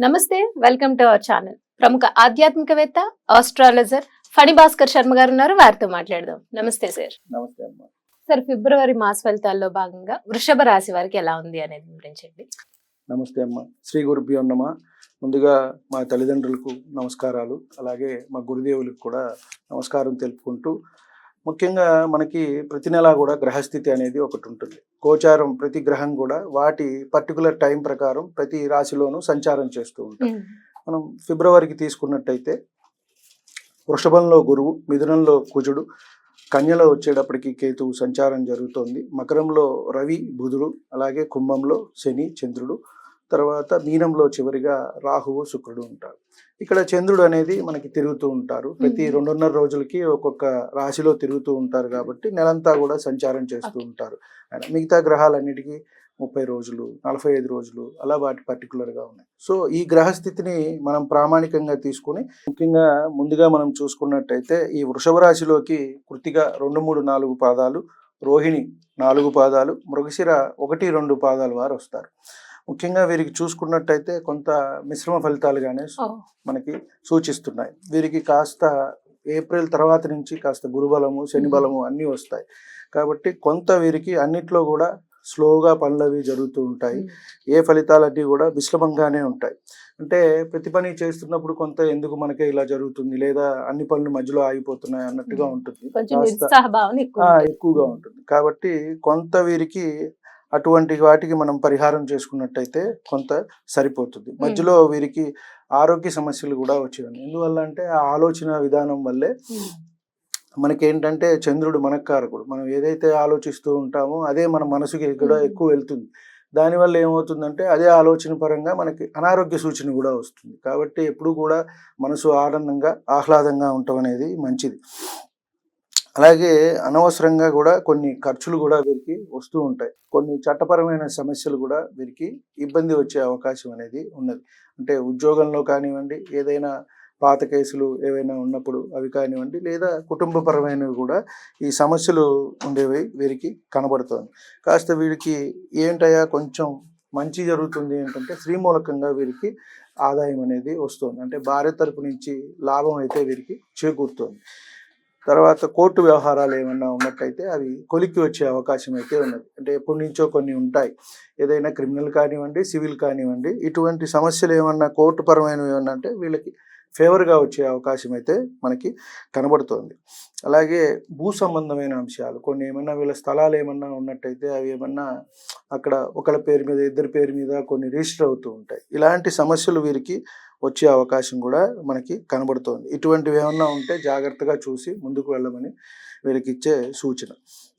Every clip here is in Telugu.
నమస్తే, వెల్కమ్ టు అవర్ ఛానల్. ప్రముఖ ఆధ్యాత్మికవేత్త, ఆస్ట్రాలజర్ ఫణి భాస్కర్ శర్మ గారు ఉన్నారు. వారితో మాట్లాడదాం. నమస్తే సార్. నమస్తే అమ్మా. సార్, ఫిబ్రవరి మాస ఫలితాల్లో భాగంగా వృషభ రాశి వారికి ఎలా ఉంది అనేది వివరించండి. నమస్తే అమ్మా. శ్రీ గురుభ్యో నమః. ముందుగా మా తల్లిదండ్రులకు నమస్కారాలు, అలాగే మా గురుదేవులకు కూడా నమస్కారం తెలుపుకుంటూ, ముఖ్యంగా మనకి ప్రతి నెలా కూడా గ్రహస్థితి అనేది ఒకటి ఉంటుంది. గోచారం ప్రతి గ్రహం కూడా వాటి పర్టికులర్ టైం ప్రకారం ప్రతి రాశిలోనూ సంచారం చేస్తూ ఉంటాం. మనం ఫిబ్రవరికి తీసుకున్నట్టయితే వృషభంలో గురువు, మిథునంలో కుజుడు, కన్యలో వచ్చేటప్పటికి కేతువు సంచారం జరుగుతోంది. మకరంలో రవి, బుధుడు, అలాగే కుంభంలో శని, చంద్రుడు, తర్వాత మీనంలో చివరిగా రాహువు, శుక్రుడు ఉంటారు. ఇక్కడ చంద్రుడు అనేది మనకి తిరుగుతూ ఉంటారు. ప్రతి 2.5 రోజులకి ఒక్కొక్క రాశిలో తిరుగుతూ ఉంటారు కాబట్టి నెలంతా కూడా సంచారం చేస్తూ ఉంటారు. మిగతా గ్రహాలన్నిటికీ 30 రోజులు, 45 రోజులు అలా వాటి పర్టికులర్గా ఉన్నాయి. సో ఈ గ్రహస్థితిని మనం ప్రామాణికంగా తీసుకుని, ముఖ్యంగా ముందుగా మనం చూసుకున్నట్టయితే ఈ వృషభ రాశిలోకి కృత్తిక 2, 3, 4 పాదాలు, రోహిణి 4 పాదాలు, మృగశిర 1, 2 పాదాలు వారు వస్తారు. ముఖ్యంగా వీరికి చూసుకున్నట్టయితే కొంత మిశ్రమ ఫలితాలుగానే మనకి సూచిస్తున్నాయి. వీరికి కాస్త ఏప్రిల్ తర్వాత నుంచి కాస్త గురుబలము, శని బలము అన్నీ వస్తాయి. కాబట్టి కొంత వీరికి అన్నిట్లో కూడా స్లోగా పనులవి జరుగుతూ ఉంటాయి. ఏ ఫలితాలన్నీ కూడా మిశ్రమంగానే ఉంటాయి. అంటే ప్రతి పని చేస్తున్నప్పుడు కొంత ఎందుకు మనకే ఇలా జరుగుతుంది, లేదా అన్ని పనులు మధ్యలో ఆగిపోతున్నాయి అన్నట్టుగా ఉంటుంది, ఎక్కువగా ఉంటుంది. కాబట్టి కొంత వీరికి అటువంటి వాటికి మనం పరిహారం చేసుకున్నట్టయితే కొంత సరిపోతుంది. మధ్యలో వీరికి ఆరోగ్య సమస్యలు కూడా వచ్చేవి. ఎందువల్ల అంటే ఆ ఆలోచన విధానం వల్లే మనకేంటంటే చంద్రుడు మనకారకుడు. మనం ఏదైతే ఆలోచిస్తూ ఉంటామో అదే మన మనసుకి కూడా ఎక్కువ వెళ్తుంది. దానివల్ల ఏమవుతుందంటే అదే ఆలోచన పరంగా మనకి అనారోగ్య సూచన కూడా వస్తుంది. కాబట్టి ఎప్పుడూ కూడా మనసు ఆనందంగా, ఆహ్లాదంగా ఉండటం అనేది మంచిది. అలాగే అనవసరంగా కూడా కొన్ని ఖర్చులు కూడా వీరికి వస్తూ ఉంటాయి. కొన్ని చట్టపరమైన సమస్యలు కూడా వీరికి ఇబ్బంది వచ్చే అవకాశం అనేది ఉన్నది. అంటే ఉద్యోగంలో కానివ్వండి, ఏదైనా పాత కేసులు ఏవైనా ఉన్నప్పుడు అవి కానివ్వండి, లేదా కుటుంబపరమైనవి కూడా ఈ సమస్యలు ఉండేవి వీరికి కనబడుతోంది. కాస్త వీరికి ఏంటయ్యా కొంచెం మంచి జరుగుతుంది ఏంటంటే శ్రీమూలకంగా వీరికి ఆదాయం అనేది వస్తుంది. అంటే భార్య తరపు నుంచి లాభం అయితే వీరికి చేకూరుతోంది. తర్వాత కోర్టు వ్యవహారాలు ఏమన్నా ఉన్నట్టయితే అవి కొలిక్కి వచ్చే అవకాశం అయితే ఉన్నది. అంటే ఎప్పటి నుంచో కొన్ని ఉంటాయి, ఏదైనా క్రిమినల్ కానివ్వండి, సివిల్ కానివ్వండి, ఇటువంటి సమస్యలు ఏమన్నా కోర్టు పరమైనవి ఏమన్నా అంటే వీళ్ళకి ఫేవర్గా వచ్చే అవకాశం అయితే మనకి కనబడుతోంది. అలాగే భూ సంబంధమైన అంశాలు కొన్ని ఏమన్నా వీళ్ళ స్థలాలు ఏమన్నా ఉన్నట్టయితే అవి ఏమన్నా అక్కడ ఒకళ్ళ పేరు మీద, ఇద్దరి పేరు మీద కొన్ని రిజిస్టర్ అవుతూ ఉంటాయి. ఇలాంటి సమస్యలు వీరికి వచ్చే అవకాశం కూడా మనకి కనబడుతోంది. ఇటువంటివి ఏమన్నా ఉంటే జాగ్రత్తగా చూసి ముందుకు వెళ్ళమని వీరికి ఇచ్చే సూచన.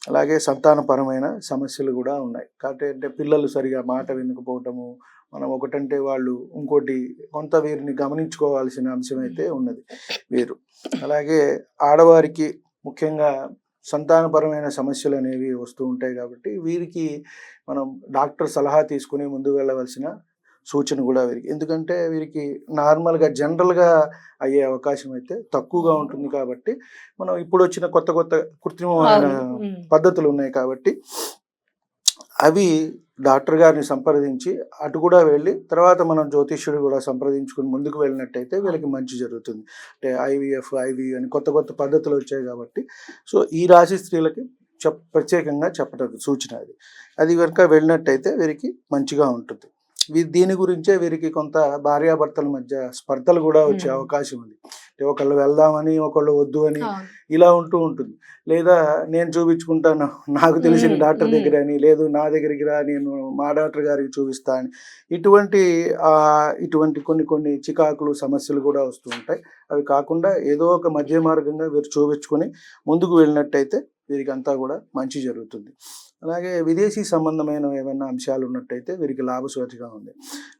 అలాగే సంతానపరమైన సమస్యలు కూడా ఉన్నాయి. కాబట్టి అంటే పిల్లలు సరిగా మాట వినకపోవటము, మనం ఒకటంటే వాళ్ళు ఇంకోటి, కొంత వీరిని గమనించుకోవాల్సిన అంశం అయితే ఉన్నది వీరు. అలాగే ఆడవారికి ముఖ్యంగా సంతానపరమైన సమస్యలు అనేవి వస్తూ ఉంటాయి. కాబట్టి వీరికి మనం డాక్టర్ సలహా తీసుకుని ముందుకు వెళ్ళవలసిన సూచన కూడా వీరికి. ఎందుకంటే వీరికి నార్మల్గా జనరల్గా అయ్యే అవకాశం అయితే తక్కువగా ఉంటుంది. కాబట్టి మనం ఇప్పుడు వచ్చిన కొత్త కొత్త కృత్రిమమైన పద్ధతులు ఉన్నాయి కాబట్టి అవి డాక్టర్ గారిని సంప్రదించి అటు కూడా వెళ్ళి తర్వాత మనం జ్యోతిష్యుడు కూడా సంప్రదించుకుని ముందుకు వెళ్ళినట్టయితే వీళ్ళకి మంచి జరుగుతుంది. అంటే IVF, IVU అని కొత్త కొత్త పద్ధతులు వచ్చాయి కాబట్టి సో ఈ రాశి స్త్రీలకి ప్రత్యేకంగా చెప్పడం సూచన అది కనుక వెళ్ళినట్టయితే వీరికి మంచిగా ఉంటుంది. దీని గురించే వీరికి కొంత భార్యాభర్తల మధ్య స్పర్ధలు కూడా వచ్చే అవకాశం ఉంది. ఒకళ్ళు వెళ్దామని, ఒకళ్ళు వద్దు అని ఇలా ఉంటూ ఉంటుంది. లేదా నేను చూపించుకుంటాను నాకు తెలిసిన డాక్టర్ దగ్గర అని, లేదు నా దగ్గరికి రా నేను మా డాక్టర్ గారికి చూపిస్తా అని, ఇటువంటి కొన్ని చికాకులు, సమస్యలు కూడా వస్తూ ఉంటాయి. అవి కాకుండా ఏదో ఒక మధ్య మార్గంగా వీరు చూపించుకొని ముందుకు వెళ్ళినట్టయితే వీరికి అంతా కూడా మంచి జరుగుతుంది. అలాగే విదేశీ సంబంధమైన ఏమైనా అంశాలు ఉన్నట్టయితే వీరికి లాభసాటిగా ఉంది.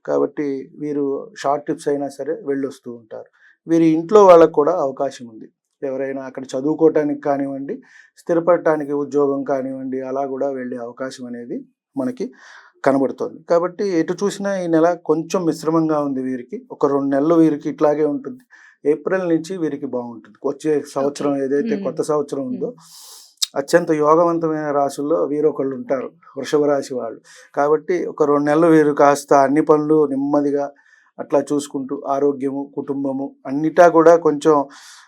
కాబట్టి వీరు షార్ట్ ట్రిప్స్ అయినా సరే వెళ్ళొస్తూ ఉంటారు. వీరి ఇంట్లో వాళ్ళకు కూడా అవకాశం ఉంది. ఎవరైనా అక్కడ చదువుకోవటానికి కానివ్వండి, స్థిరపడటానికి ఉద్యోగం కానివ్వండి, అలా కూడా వెళ్ళే అవకాశం అనేది మనకి కనబడుతోంది. కాబట్టి ఎటు చూసినా ఈ నెల కొంచెం మిశ్రమంగా ఉంది వీరికి. ఒక 2 నెలలు వీరికి ఇట్లాగే ఉంటుంది. ఏప్రిల్ నుంచి వీరికి బాగుంటుంది. వచ్చే సంవత్సరం ఏదైతే కొత్త సంవత్సరం ఉందో అత్యంత యోగవంతమైన రాశుల్లో వీరొకళ్ళు ఉంటారు, వృషభ రాశి వాళ్ళు. కాబట్టి ఒక 2 నెలలు వీరు కాస్త అన్ని పనులు నెమ్మదిగా అట్లా చూసుకుంటూ ఆరోగ్యము, కుటుంబము అన్నిటా కూడా కొంచెం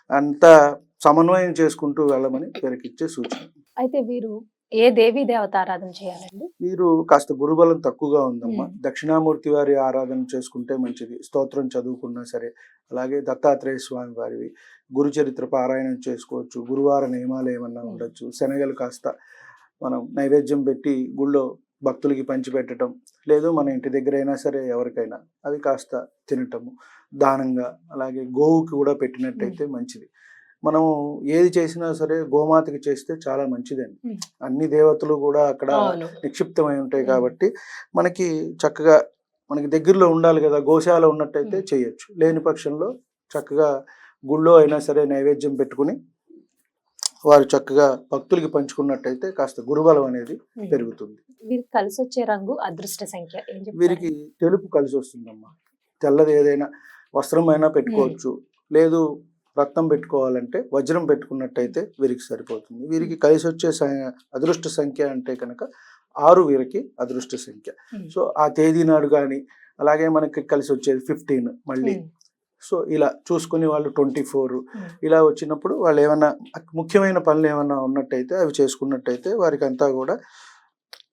అంతా సమన్వయం చేసుకుంటూ వెళ్ళమని వీరికిచ్చే సూచన. అయితే వీరు ఏ దేవీ దేవత ఆరాధన చేయాలండి? వీరు కాస్త గురుబలం తక్కువగా ఉందమ్మా. మ్మ్. దక్షిణామూర్తి వారి ఆరాధన చేసుకుంటే మంచిది. స్తోత్రం చదువుకున్నా సరే, అలాగే దత్తాత్రేయ స్వామి వారివి గురు చరిత్ర పారాయణం చేసుకోవచ్చు. గురువార నియమాలు ఏమన్నా ఉండొచ్చు. శనగలు కాస్త మనం నైవేద్యం పెట్టి గుళ్ళో భక్తులకి పంచిపెట్టడం, లేదు మన ఇంటి దగ్గర అయినా సరే ఎవరికైనా అవి కాస్త తినటము దానంగా. అలాగే గోవుకి కూడా పెట్టినట్టయితే మంచిది. మనము ఏది చేసినా సరే గోమాతకి చేస్తే చాలా మంచిదండి. మ్మ్. అన్ని దేవతలు కూడా అక్కడ అవును. నిక్షిప్తమై ఉంటాయి కాబట్టి మనకి చక్కగా మనకి దగ్గరలో ఉండాలి కదా. గోశాల ఉన్నట్టయితే చేయొచ్చు. లేని పక్షంలో చక్కగా గుళ్ళో అయినా సరే నైవేద్యం పెట్టుకుని వారు చక్కగా భక్తులకి పంచుకున్నట్టయితే కాస్త గురుబలం అనేది పెరుగుతుంది. వీరికి కలిసి వచ్చే రంగు, అదృష్ట సంఖ్య ఏం చెప్తారు? వీరికి తెలుపు కలిసి వస్తుందమ్మా. తెల్లది ఏదైనా వస్త్రం అయినా పెట్టుకోవచ్చు. లేదు రత్నం పెట్టుకోవాలంటే వజ్రం పెట్టుకున్నట్టయితే వీరికి సరిపోతుంది. వీరికి కలిసి వచ్చే అదృష్ట సంఖ్య అంటే కనుక 6 వీరికి అదృష్ట సంఖ్య. సో ఆ తేదీ నాడు కానీ, అలాగే మనకి కలిసి వచ్చేది 15 మళ్ళీ. సో ఇలా చూసుకుని వాళ్ళు 24 ఇలా వచ్చినప్పుడు వాళ్ళు ఏమన్నా ముఖ్యమైన పనులు ఏమన్నా ఉన్నట్టయితే అవి చేసుకున్నట్టయితే వారికి అంతా కూడా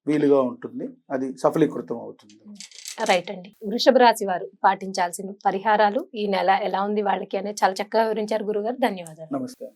వీలుగా ఉంటుంది. అది సఫలీకృతం అవుతుంది. రైట్ అండి. వృషభ రాశి వారు పాటించాల్సిన పరిహారాలు, ఈ నెల ఎలా ఉంది వాళ్ళకి అనేది చాలా చక్కగా వివరించారు గురుగారు. ధన్యవాదాలు. నమస్తే.